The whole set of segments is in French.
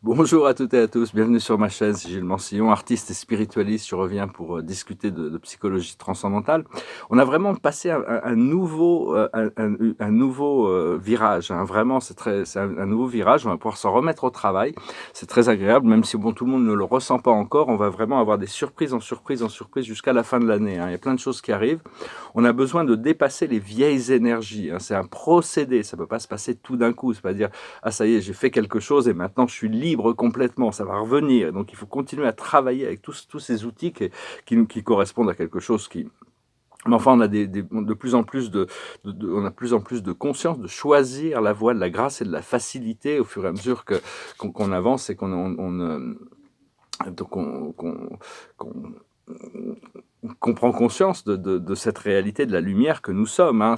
Bonjour à toutes et à tous, bienvenue sur ma chaîne, c'est Gilles Mansillon, artiste et spiritualiste. Je reviens pour discuter de psychologie transcendantale. On a vraiment passé un nouveau, un nouveau virage, hein. Vraiment, c'est un nouveau virage. On va pouvoir s'en remettre au travail. C'est très agréable, même si bon, tout le monde ne le ressent pas encore. On va vraiment avoir des surprises en surprises en surprises jusqu'à la fin de l'année, hein. Il y a plein de choses qui arrivent. On a besoin de dépasser les vieilles énergies, hein. C'est un procédé, ça ne peut pas se passer tout d'un coup. C'est pas dire ah ça y est, j'ai fait quelque chose et maintenant je suis libre complètement, ça va revenir. Donc il faut continuer à travailler avec tous ces outils qui correspondent à quelque chose qui... Mais enfin, on a de plus en plus on a de plus en plus de conscience de choisir la voie de la grâce et de la facilité au fur et à mesure qu'on avance et donc qu'on prend conscience de cette réalité de la lumière que nous sommes, hein.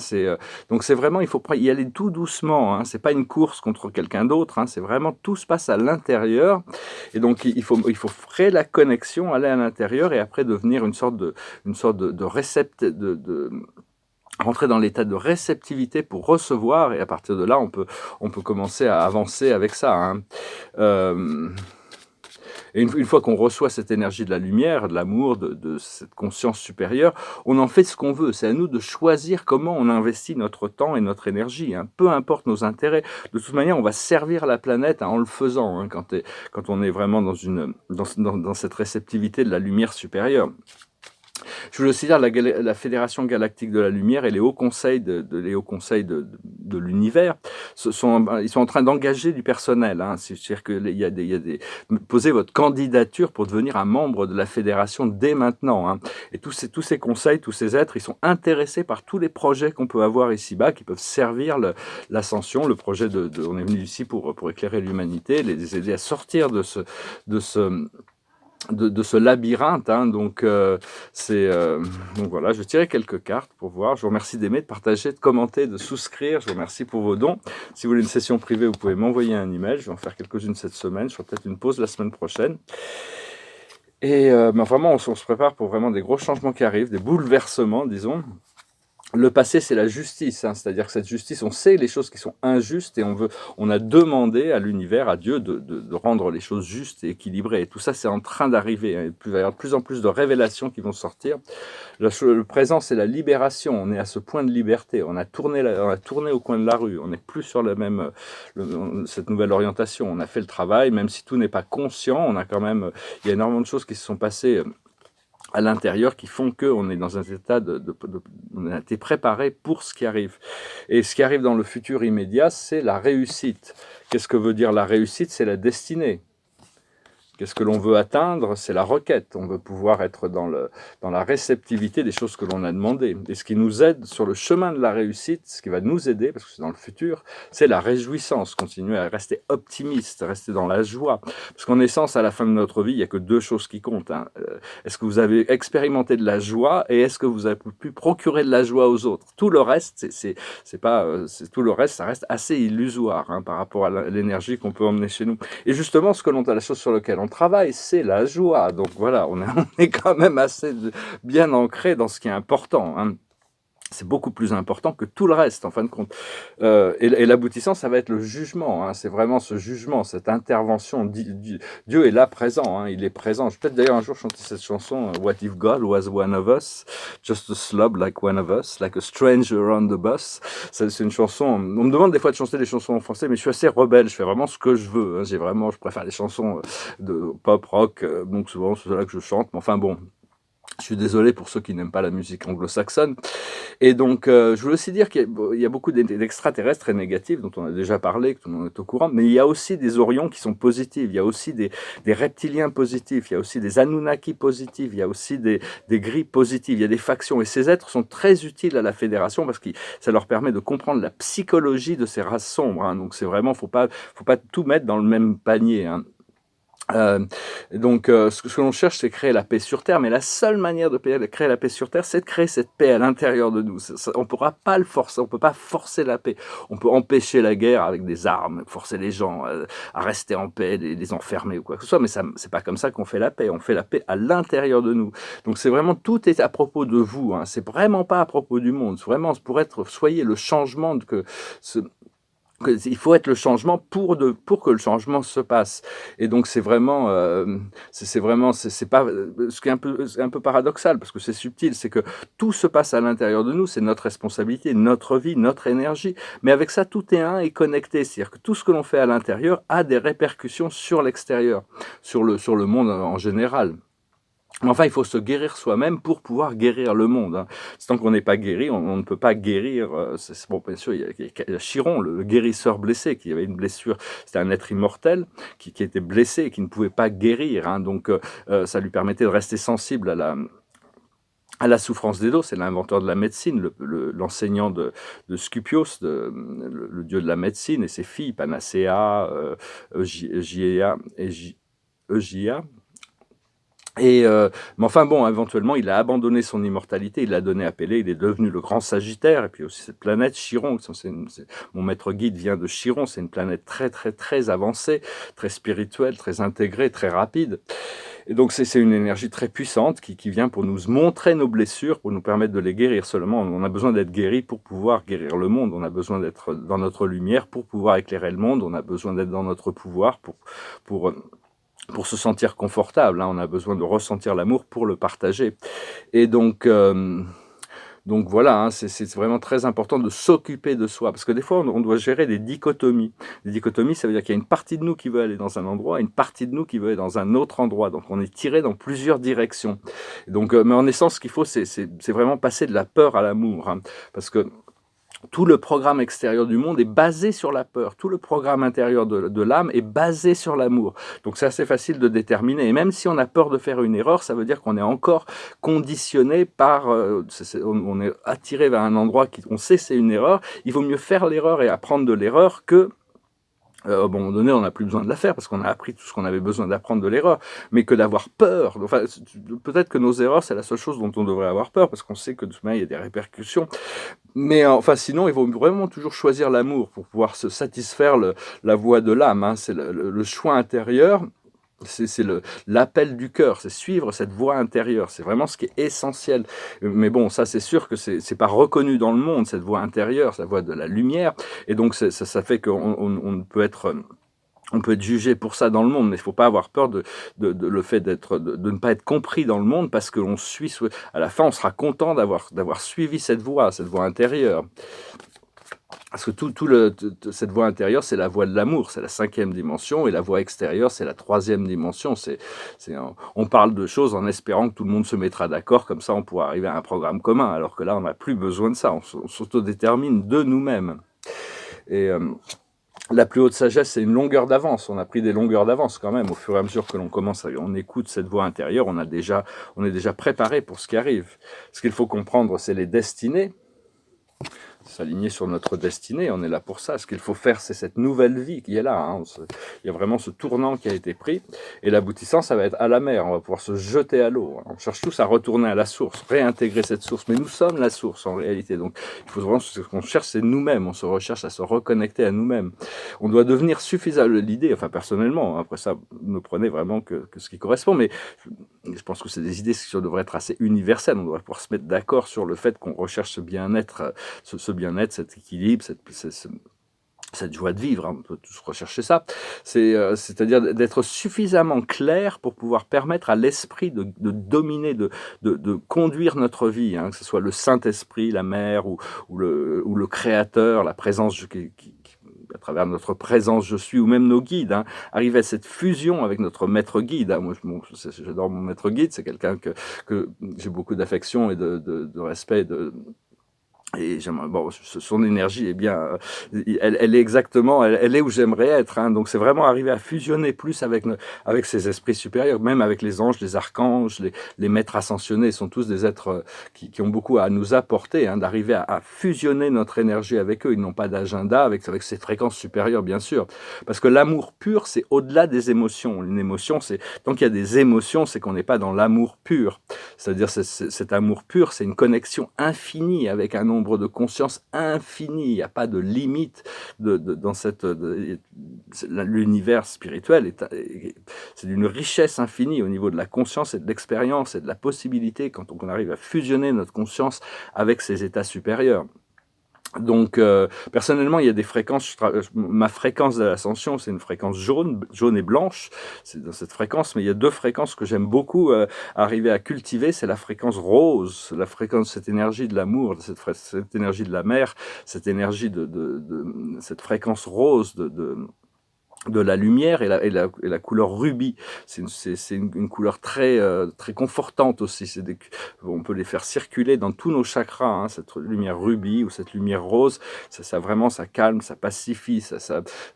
Donc c'est vraiment, il faut y aller tout doucement, hein. C'est pas une course contre quelqu'un d'autre, hein. C'est vraiment, tout se passe à l'intérieur. Et donc il faut créer la connexion, aller à l'intérieur et après devenir une sorte de rentrer dans l'état de réceptivité pour recevoir. Et à partir de là, on peut commencer à avancer avec ça, hein. Euh, et une fois qu'on reçoit cette énergie de la lumière, de l'amour, de cette conscience supérieure, on en fait ce qu'on veut. C'est à nous de choisir comment on investit notre temps et notre énergie, hein. Peu importe nos intérêts. De toute manière, on va servir la planète, hein, en le faisant, hein, quand on est vraiment dans cette réceptivité de la lumière supérieure. Je voulais aussi dire la Fédération galactique de la lumière et les hauts conseils les hauts conseils de l'univers ils sont en train d'engager du personnel, hein. C'est-à-dire que il y a des posez votre candidature pour devenir un membre de la fédération dès maintenant, hein. Et tous ces conseils, tous ces êtres, ils sont intéressés par tous les projets qu'on peut avoir ici-bas, qui peuvent servir l'ascension, le projet on est venu ici pour éclairer l'humanité, les aider à sortir de ce de ce labyrinthe, hein. Donc voilà, je vais tirer quelques cartes pour voir. Je vous remercie d'aimer, de partager, de commenter, de souscrire. Je vous remercie pour vos dons. Si vous voulez une session privée, vous pouvez m'envoyer un email. Je vais en faire quelques-unes cette semaine. Je ferai peut-être une pause la semaine prochaine. Et mais vraiment, on se prépare pour vraiment des gros changements qui arrivent, des bouleversements, disons. Le passé, c'est la justice, hein. C'est-à-dire que cette justice, on sait les choses qui sont injustes et on a demandé à l'univers, à Dieu, de rendre les choses justes et équilibrées. Et tout ça, c'est en train d'arriver, hein. Il va y avoir de plus en plus de révélations qui vont sortir. Le présent, c'est la libération. On est à ce point de liberté. On a tourné au coin de la rue. On n'est plus sur cette nouvelle orientation. On a fait le travail, même si tout n'est pas conscient. Il y a énormément de choses qui se sont passées à l'intérieur qui font qu'on est dans un état on a été préparé pour ce qui arrive. Et ce qui arrive dans le futur immédiat, c'est la réussite. Qu'est-ce que veut dire la réussite? C'est la destinée. Qu'est-ce que l'on veut atteindre? C'est la requête. On veut pouvoir être dans la réceptivité des choses que l'on a demandées. Et ce qui nous aide sur le chemin de la réussite, ce qui va nous aider, parce que c'est dans le futur, c'est la réjouissance. Continuer à rester optimiste, rester dans la joie. Parce qu'en essence, à la fin de notre vie, il n'y a que deux choses qui comptent, hein. Est-ce que vous avez expérimenté de la joie et est-ce que vous avez pu procurer de la joie aux autres? Tout le reste, tout le reste, ça reste assez illusoire, hein, par rapport à l'énergie qu'on peut emmener chez nous. Et justement, la chose sur laquelle on travaille, c'est la joie. Donc voilà, on est quand même assez bien ancré dans ce qui est important, hein. C'est beaucoup plus important que tout le reste, en fin de compte. Et l'aboutissant, ça va être le jugement, hein. C'est vraiment ce jugement, cette intervention. Dieu est là présent, hein. Il est présent. Je vais peut-être d'ailleurs un jour chanter cette chanson, What if God was one of us, just a slob like one of us, like a stranger on the bus. C'est une chanson, on me demande des fois de chanter des chansons en français, mais je suis assez rebelle, je fais vraiment ce que je veux, hein. Je préfère les chansons de pop, rock, donc souvent c'est cela que je chante, mais enfin bon. Je suis désolé pour ceux qui n'aiment pas la musique anglo-saxonne. Et donc, je voulais aussi dire qu'il y a beaucoup d'extraterrestres très négatifs, dont on a déjà parlé, que tout le monde est au courant, mais il y a aussi des Orions qui sont positifs, il y a aussi des reptiliens positifs, il y a aussi des Anunnaki positifs, il y a aussi des gris positifs, il y a des factions. Et ces êtres sont très utiles à la Fédération parce que ça leur permet de comprendre la psychologie de ces races sombres, hein. Donc, c'est vraiment, faut pas tout mettre dans le même panier, hein. Ce que l'on cherche, c'est créer la paix sur Terre, mais la seule manière de créer la paix sur Terre, c'est de créer cette paix à l'intérieur de nous. On ne pourra pas le forcer, on ne peut pas forcer la paix. On peut empêcher la guerre avec des armes, forcer les gens à rester en paix, les enfermer ou quoi que ce soit, mais c'est pas comme ça qu'on fait la paix. On fait la paix à l'intérieur de nous. Donc c'est vraiment, tout est à propos de vous, hein. C'est vraiment pas à propos du monde. C'est vraiment soyez le changement Il faut être le changement pour que le changement se passe. Et donc c'est vraiment, c'est pas, ce qui est un peu paradoxal parce que c'est subtil, c'est que tout se passe à l'intérieur de nous, c'est notre responsabilité, notre vie, notre énergie. Mais avec ça, tout est un et connecté. C'est-à-dire que tout ce que l'on fait à l'intérieur a des répercussions sur l'extérieur, sur le monde en général. Mais enfin, il faut se guérir soi-même pour pouvoir guérir le monde, hein. Tant qu'on n'est pas guéri, on ne peut pas guérir. Bon, bien sûr, il y a Chiron, le guérisseur blessé, qui avait une blessure. C'était un être immortel qui était blessé et qui ne pouvait pas guérir, hein. Donc, ça lui permettait de rester sensible à la souffrance des dos. C'est l'inventeur de la médecine, l'enseignant de Scupios, le dieu de la médecine, et ses filles, Panacea, Eugia et Eugia. Mais enfin bon, éventuellement, il a abandonné son immortalité, il l'a donné à Pélée, il est devenu le grand Sagittaire, et puis aussi cette planète Chiron, mon maître guide vient de Chiron, c'est une planète très très très avancée, très spirituelle, très intégrée, très rapide. Et donc c'est une énergie très puissante qui vient pour nous montrer nos blessures, pour nous permettre de les guérir. Seulement, on a besoin d'être guéri pour pouvoir guérir le monde, on a besoin d'être dans notre lumière pour pouvoir éclairer le monde, on a besoin d'être dans notre pouvoir pour se sentir confortable, hein. On a besoin de ressentir l'amour pour le partager. Et donc voilà, hein, c'est vraiment très important de s'occuper de soi, parce que des fois, on doit gérer des dichotomies. Des dichotomies, ça veut dire qu'il y a une partie de nous qui veut aller dans un endroit, et une partie de nous qui veut aller dans un autre endroit. Donc, on est tiré dans plusieurs directions. Donc, mais en essence, ce qu'il faut, c'est vraiment passer de la peur à l'amour, hein, parce que tout le programme extérieur du monde est basé sur la peur. Tout le programme intérieur de l'âme est basé sur l'amour. Donc c'est assez facile de déterminer. Et même si on a peur de faire une erreur, ça veut dire qu'on est encore conditionné par... on est attiré vers un endroit on sait c'est une erreur. Il vaut mieux faire l'erreur et apprendre de l'erreur que... à un moment donné, on n'a plus besoin de la faire parce qu'on a appris tout ce qu'on avait besoin d'apprendre de l'erreur, mais que d'avoir peur. Enfin, peut-être que nos erreurs, c'est la seule chose dont on devrait avoir peur parce qu'on sait que de toute manière, il y a des répercussions. Mais enfin, sinon, il faut vraiment toujours choisir l'amour pour pouvoir se satisfaire la voie de l'âme, hein. C'est le choix intérieur. C'est l'appel du cœur, c'est suivre cette voie intérieure, c'est vraiment ce qui est essentiel. Mais bon, ça c'est sûr que c'est pas reconnu dans le monde, cette voie intérieure, cette voie de la lumière, et donc ça fait qu'on peut être... On peut être jugé pour ça dans le monde, mais il ne faut pas avoir peur de le fait de ne pas être compris dans le monde, parce que l'on suit, à la fin, on sera content d'avoir suivi cette voie intérieure. Parce que cette voie intérieure, c'est la voie de l'amour, c'est la 5e dimension, et la voie extérieure, c'est la 3e dimension. On parle de choses en espérant que tout le monde se mettra d'accord, comme ça on pourra arriver à un programme commun, alors que là, on n'a plus besoin de ça, on s'autodétermine de nous-mêmes. Et la plus haute sagesse, c'est une longueur d'avance. On a pris des longueurs d'avance quand même. Au fur et à mesure que on écoute cette voix intérieure, on est déjà préparé pour ce qui arrive. Ce qu'il faut comprendre, c'est les destinées. S'aligner sur notre destinée, on est là pour ça. Ce qu'il faut faire, c'est cette nouvelle vie qui est là, hein. Il y a vraiment ce tournant qui a été pris, et l'aboutissant, ça va être à la mer. On va pouvoir se jeter à l'eau. On cherche tous à retourner à la source, réintégrer cette source, mais nous sommes la source en réalité. Donc, il faut vraiment, ce qu'on cherche, c'est nous-mêmes. On se recherche à se reconnecter à nous-mêmes. On doit devenir suffisant. L'idée, enfin personnellement, après ça, ne prenez vraiment que ce qui correspond, mais je pense que c'est des idées qui devraient être assez universelles. On devrait pouvoir se mettre d'accord sur le fait qu'on recherche ce bien-être, ce bien-être, cet équilibre, cette joie de vivre, hein. On peut tous rechercher ça. C'est-à-dire d'être suffisamment clair pour pouvoir permettre à l'esprit de dominer, de conduire notre vie, hein, que ce soit le Saint-Esprit, la mer ou le Créateur, la présence à travers notre présence je suis, ou même nos guides, hein, arriver à cette fusion avec notre maître guide, hein. Moi, j'adore mon maître guide, c'est quelqu'un que j'ai beaucoup d'affection et de respect, et bon, son énergie est bien, elle est exactement, elle est où j'aimerais être, hein. Donc c'est vraiment arriver à fusionner plus avec ces esprits supérieurs, même avec les anges, les archanges, les maîtres ascensionnés. Ils sont tous des êtres qui ont beaucoup à nous apporter, hein, d'arriver à fusionner notre énergie avec eux. Ils n'ont pas d'agenda avec ces fréquences supérieures, bien sûr, parce que l'amour pur, c'est au-delà des émotions. Une émotion, tant qu'il y a des émotions, c'est qu'on n'est pas dans l'amour pur. C'est-à-dire cet amour pur, c'est une connexion infinie avec un nombre de conscience infini. Il n'y a pas de limite dans l'univers spirituel. C'est d'une richesse infinie au niveau de la conscience et de l'expérience et de la possibilité, quand on arrive à fusionner notre conscience avec ces états supérieurs. Donc, personnellement, il y a des fréquences, ma fréquence de l'ascension, c'est une fréquence jaune et blanche, c'est dans cette fréquence, mais il y a 2 fréquences que j'aime beaucoup, arriver à cultiver, c'est la fréquence rose, la fréquence, cette énergie de l'amour, cette énergie de la mer, cette énergie de cette fréquence rose de la lumière et la couleur rubis. C'est une couleur très, très confortante aussi. On peut les faire circuler dans tous nos chakras, hein, cette lumière rubis ou cette lumière rose. Ça vraiment, ça calme, ça pacifie.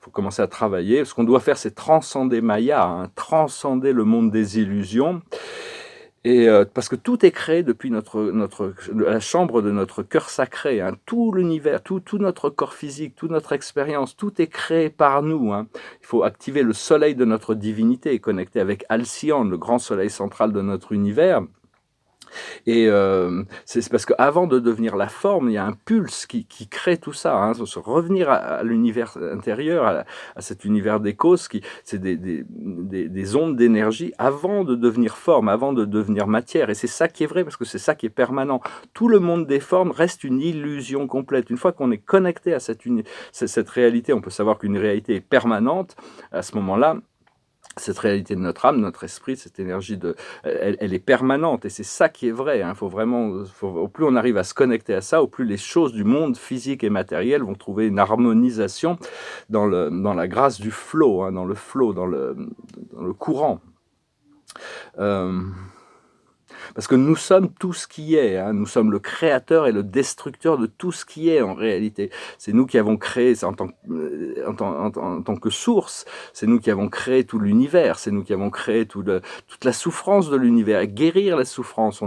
Faut commencer à travailler. Ce qu'on doit faire, c'est transcender Maya, hein, transcender le monde des illusions. Et parce que tout est créé depuis la chambre de notre cœur sacré, hein. Tout l'univers, tout notre corps physique, toute notre expérience, tout est créé par nous, hein. Il faut activer le soleil de notre divinité et connecter avec Alcyone, le grand soleil central de notre univers. Et c'est parce qu'avant de devenir la forme, il y a un pulse qui crée tout ça, hein. Se revenir à l'univers intérieur, à cet univers des causes, c'est des ondes d'énergie avant de devenir forme, avant de devenir matière. Et c'est ça qui est vrai, parce que c'est ça qui est permanent. Tout le monde des formes reste une illusion complète. Une fois qu'on est connecté à cette réalité, on peut savoir qu'une réalité est permanente. À ce moment-là, cette réalité de notre âme, notre esprit, cette énergie, elle est permanente, et c'est ça qui est vrai, hein. Au plus on arrive à se connecter à ça, au plus les choses du monde physique et matériel vont trouver une harmonisation dans la grâce du flow, hein, dans le flow, dans le courant. Parce que nous sommes tout ce qui est, hein. Nous sommes le créateur et le destructeur de tout ce qui est en réalité. C'est nous qui avons créé, en tant que source, c'est nous qui avons créé tout l'univers, c'est nous qui avons créé toute la souffrance de l'univers, et guérir la souffrance.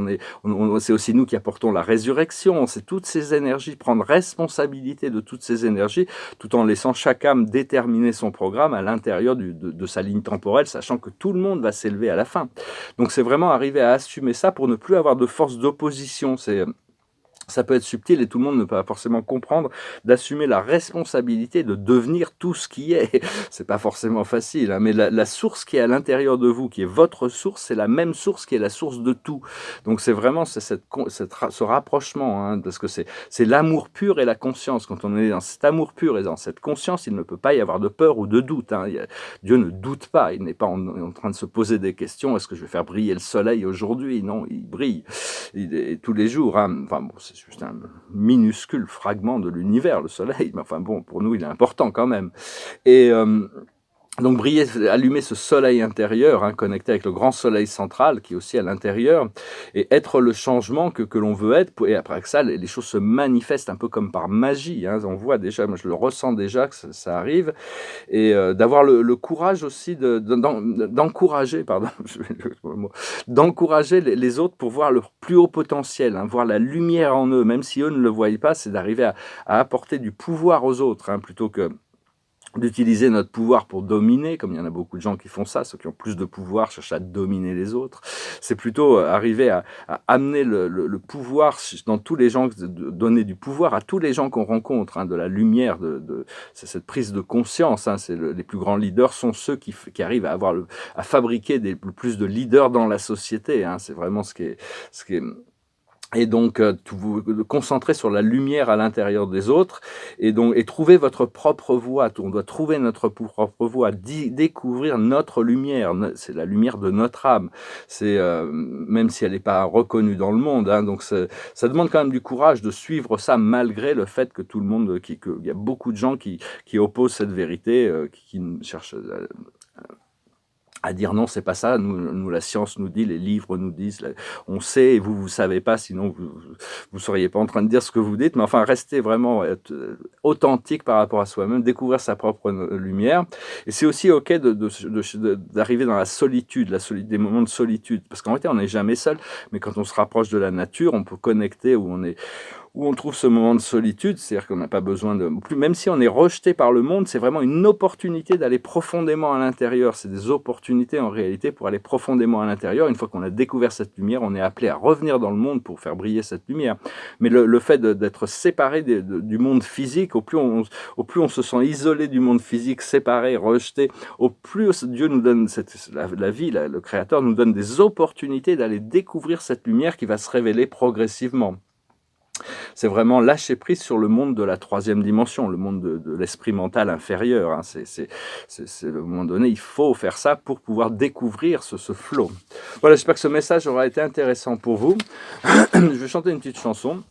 C'est aussi nous qui apportons la résurrection, c'est toutes ces énergies, prendre responsabilité de toutes ces énergies, tout en laissant chaque âme déterminer son programme à l'intérieur de sa ligne temporelle, sachant que tout le monde va s'élever à la fin. Donc c'est vraiment arriver à assumer ça pour ne plus avoir de force d'opposition. Ça peut être subtil et tout le monde ne peut pas forcément comprendre, d'assumer la responsabilité de devenir tout ce qui est. C'est pas forcément facile, hein, mais la source qui est à l'intérieur de vous, qui est votre source, c'est la même source qui est la source de tout. Donc c'est vraiment ce rapprochement, hein, parce que c'est l'amour pur et la conscience. Quand on est dans cet amour pur et dans cette conscience, il ne peut pas y avoir de peur ou de doute, hein. Dieu ne doute pas, il n'est pas en train de se poser des questions. Est-ce que je vais faire briller le soleil aujourd'hui? Non, il brille tous les jours, hein. Enfin bon, c'est juste un minuscule fragment de l'univers, le soleil, mais enfin bon, pour nous, il est important quand même. Et donc briller, allumer ce soleil intérieur, hein, connecté avec le grand soleil central qui est aussi à l'intérieur, et être le changement que l'on veut être. Et après ça, les choses se manifestent un peu comme par magie, hein. On voit déjà, moi je le ressens déjà que ça arrive, et d'avoir le courage aussi d'encourager, d'encourager les autres pour voir leur plus haut potentiel, hein, voir la lumière en eux, même si eux ne le voient pas. C'est d'arriver à apporter du pouvoir aux autres, hein, plutôt que d'utiliser notre pouvoir pour dominer, comme il y en a beaucoup de gens qui font ça, ceux qui ont plus de pouvoir cherchent à dominer les autres. C'est plutôt arriver à amener le pouvoir dans tous les gens, donner du pouvoir à tous les gens qu'on rencontre, hein, de la lumière, c'est cette prise de conscience, hein. Les plus grands leaders sont ceux qui arrivent à fabriquer le plus de leaders dans la société, hein. C'est vraiment ce qui est et donc vous concentrer sur la lumière à l'intérieur des autres, et trouver votre propre voie. On doit trouver notre propre voie, découvrir notre lumière. C'est la lumière de notre âme. C'est même si elle n'est pas reconnue dans le monde, hein. Donc ça demande quand même du courage de suivre ça, malgré le fait que tout le monde, qu'il y a beaucoup de gens qui opposent cette vérité, qui cherchent à dire non, c'est pas ça. Nous, la science nous dit, les livres nous disent, on sait, et vous savez pas, sinon vous seriez pas en train de dire ce que vous dites. Mais enfin, rester vraiment authentique par rapport à soi-même, découvrir sa propre lumière. Et c'est aussi ok d'arriver dans la solitude, des moments de solitude, parce qu'en réalité, on n'est jamais seul. Mais quand on se rapproche de la nature, on peut connecter où on trouve ce moment de solitude, c'est-à-dire qu'on n'a pas besoin même si on est rejeté par le monde, c'est vraiment une opportunité d'aller profondément à l'intérieur. C'est des opportunités en réalité pour aller profondément à l'intérieur. Une fois qu'on a découvert cette lumière, on est appelé à revenir dans le monde pour faire briller cette lumière. Mais le fait d'être séparé du monde physique, au plus on se sent isolé du monde physique, séparé, rejeté, au plus Dieu nous donne la vie, le Créateur nous donne des opportunités d'aller découvrir cette lumière qui va se révéler progressivement. C'est vraiment lâcher prise sur le monde de la troisième dimension, le monde de l'esprit mental inférieur, hein. À un moment donné, il faut faire ça pour pouvoir découvrir ce flow. Voilà, j'espère que ce message aura été intéressant pour vous. Je vais chanter une petite chanson.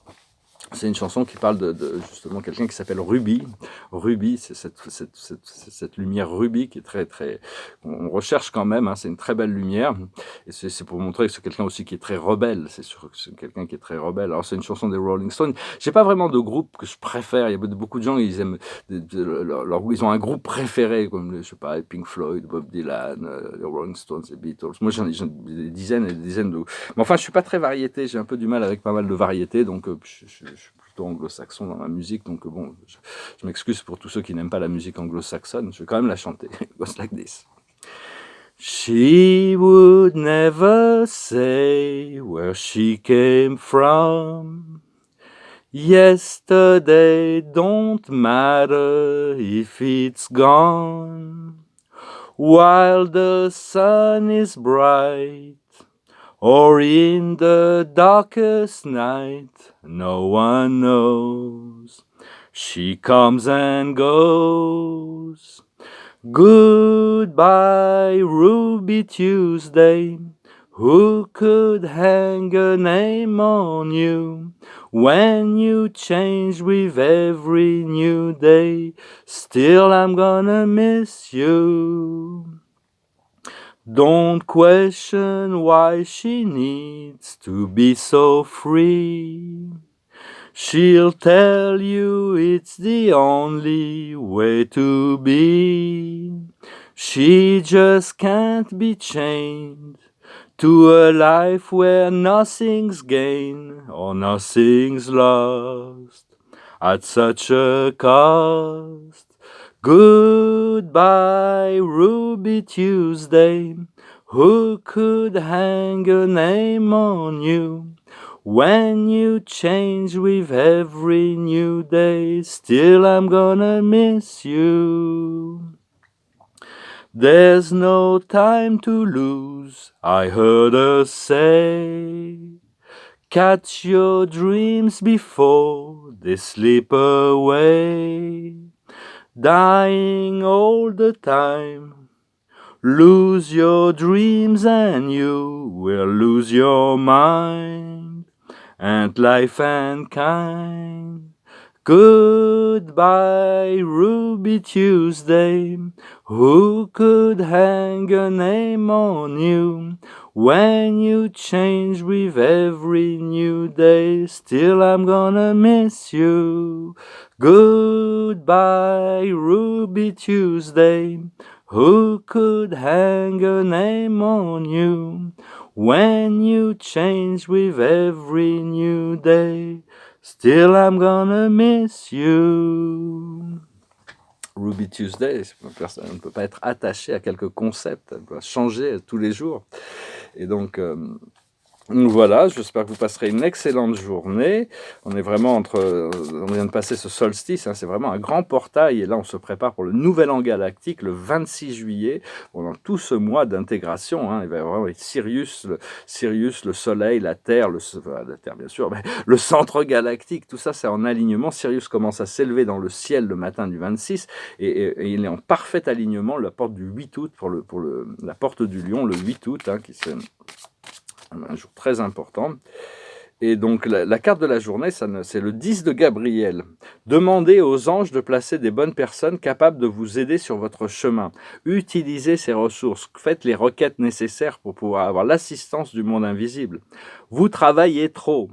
C'est une chanson qui parle de justement quelqu'un qui s'appelle Ruby. Ruby, c'est cette lumière rubis qui est très, très... On recherche quand même, hein, c'est une très belle lumière. Et c'est pour montrer que c'est quelqu'un aussi qui est très rebelle. C'est sûr que c'est quelqu'un qui est très rebelle. Alors, c'est une chanson des Rolling Stones. J'ai pas vraiment de groupe que je préfère. Il y a beaucoup de gens, ils aiment... ils ont un groupe préféré, comme, je sais pas, Pink Floyd, Bob Dylan, les Rolling Stones, les Beatles. Moi, j'en ai des dizaines et des dizaines de... Mais enfin, je suis pas très variété. J'ai un peu du mal avec pas mal de variétés, donc je suis plutôt anglo-saxon dans ma musique, donc bon, je m'excuse pour tous ceux qui n'aiment pas la musique anglo-saxonne, je vais quand même la chanter. It goes like this. She would never say where she came from. Yesterday don't matter if it's gone. While the sun is bright, or in the darkest night, no one knows. She comes and goes. Goodbye, Ruby Tuesday. Who could hang a name on you when you change with every new day? Still, I'm gonna miss you. Don't question why she needs to be so free. She'll tell you it's the only way to be. She just can't be chained to a life where nothing's gained or nothing's lost at such a cost. Goodbye, Ruby Tuesday. Who could hang a name on you when you change with every new day? Still, I'm gonna miss you. There's no time to lose, I heard her say. Catch your dreams before they slip away. Dying all the time. Lose your dreams and you will lose your mind and life and kind. Goodbye, Ruby Tuesday. Who could hang a name on you when you change with every new day? Still, I'm gonna miss you. Goodbye, Ruby Tuesday. Who could hang a name on you when you change with every new day? Still, I'm gonna miss you. Ruby Tuesday, personne ne peut pas être attaché à quelques concepts, elle doit changer tous les jours. Et donc voilà, j'espère que vous passerez une excellente journée. On est vraiment on vient de passer ce solstice, hein, c'est vraiment un grand portail. Et là, on se prépare pour le nouvel an galactique, le 26 juillet. Pendant tout ce mois d'intégration, hein, il va y avoir Sirius, le Soleil, la Terre, la Terre bien sûr, mais le centre galactique, tout ça, c'est en alignement. Sirius commence à s'élever dans le ciel le matin du 26 et il est en parfait alignement, la porte du 8 août, pour la porte du Lion, le 8 août, hein, qui c'est un jour très important. Et donc la carte de la journée, c'est le 10 de Gabriel. Demandez aux anges de placer des bonnes personnes capables de vous aider sur votre chemin. Utilisez ces ressources, faites les requêtes nécessaires pour pouvoir avoir l'assistance du monde invisible. Vous travaillez trop.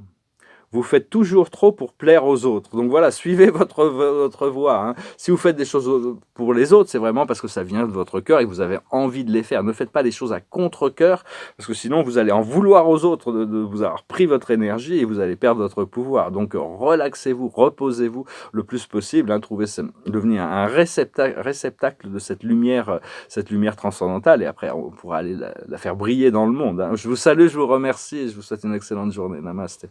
Vous faites toujours trop pour plaire aux autres. Donc voilà, suivez votre voie, hein. Si vous faites des choses pour les autres, c'est vraiment parce que ça vient de votre cœur et que vous avez envie de les faire. Ne faites pas les choses à contre-cœur, parce que sinon vous allez en vouloir aux autres de vous avoir pris votre énergie et vous allez perdre votre pouvoir. Donc relaxez-vous, reposez-vous le plus possible, hein. Devenez un réceptacle de cette lumière transcendantale, et après on pourra aller la faire briller dans le monde, hein. Je vous salue, je vous remercie et je vous souhaite une excellente journée. Namasté.